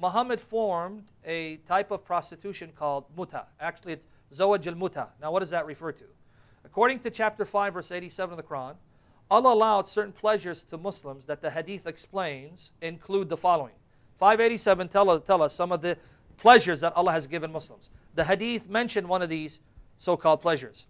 Muhammad formed a type of prostitution called Mut'ah. Actually, it's Zawaj al-Mut'ah. Now, what does that refer to? According to chapter 5, verse 87 of the Quran, Allah allowed certain pleasures to Muslims that the hadith explains include the following. 587 tell us some of the pleasures that Allah has given Muslims. The hadith mentioned one of these so-called pleasures.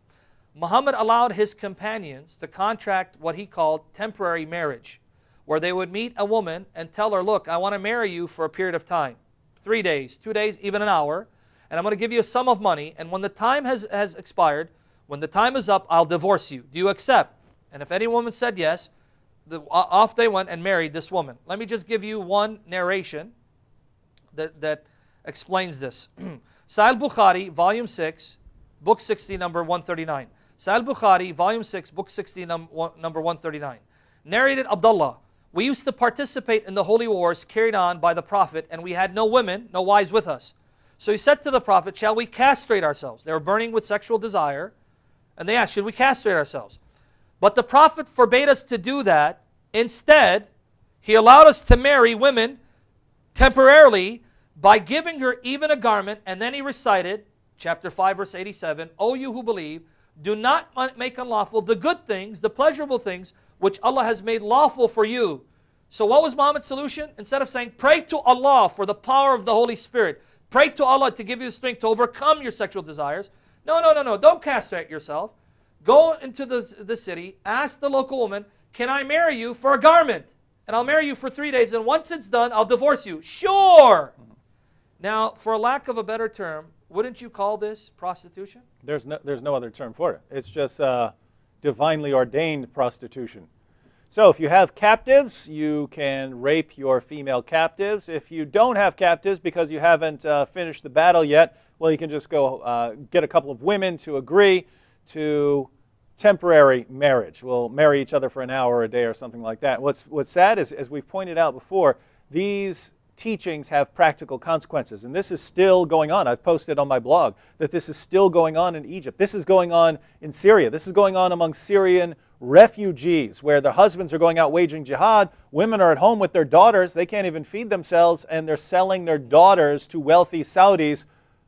Muhammad allowed his companions to contract what he called temporary marriage, where they would meet a woman and tell her, look, I want to marry you for a period of time, 3 days, 2 days, even an hour, and I'm going to give you a sum of money, and when the time has expired, when the time is up, I'll divorce you. Do you accept? And if any woman said yes, off they went and married this woman. Let me just give you one narration that explains this. Sahih Bukhari, volume 6, book 60, number 139. Sahih Bukhari, volume 6, book 60, number 139. Narrated Abdullah, we used to participate in the holy wars carried on by the Prophet, and we had no women, no wives with us. So he said to the Prophet, shall we castrate ourselves? They were burning with sexual desire, and they asked, should we castrate ourselves? But the Prophet forbade us to do that. Instead, he allowed us to marry women temporarily by giving her even a garment, and then he recited, chapter 5, verse 87, O you who believe, do not make unlawful the good things, the pleasurable things, which Allah has made lawful for you. So what was Muhammad's solution? Instead of saying, pray to Allah for the power of the Holy Spirit, pray to Allah to give you the strength to overcome your sexual desires. No, don't castrate yourself. Go into the city, ask the local woman, can I marry you for a garment? And I'll marry you for 3 days, and once it's done, I'll divorce you. Sure! Now, for lack of a better term, wouldn't you call this prostitution? There's no other term for it. It's just divinely ordained prostitution. So if you have captives, you can rape your female captives. If you don't have captives because you haven't finished the battle yet, well, you can just go get a couple of women to agree to temporary marriage. We'll marry each other for an hour or a day or something like that. What's sad is, as we've pointed out before, these teachings have practical consequences, and this is still going on. I've posted on my blog that this is still going on in Egypt. This is going on in Syria. This is going on among Syrian refugees, where their husbands are going out waging jihad. Women are at home with their daughters. They can't even feed themselves, and they're selling their daughters to wealthy Saudis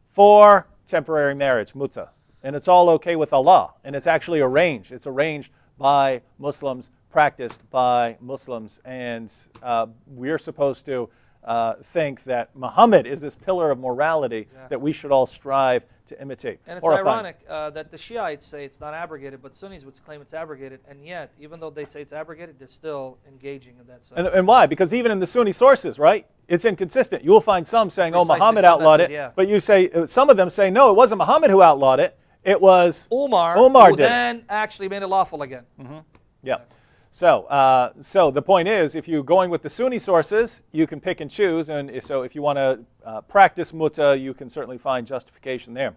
for temporary marriage, Mut'ah. And it's all okay with Allah, and it's actually arranged. It's arranged by Muslims, practiced by Muslims, and we're supposed to think that Muhammad is this pillar of morality that we should all strive to imitate. And it's ironic that the Shiites say it's not abrogated, but Sunnis would claim it's abrogated, and yet, even though they say it's abrogated, they're still engaging in that side. And why? Because even in the Sunni sources, right, it's inconsistent. You will find some saying, oh, Muhammad outlawed it, but you say, some of them say, no, it wasn't Muhammad who outlawed it, it was Umar who did then actually made it lawful again. Yeah. So the point is, if you're going with the Sunni sources, you can pick and choose, and so if you want to practice Mut'ah, you can certainly find justification there.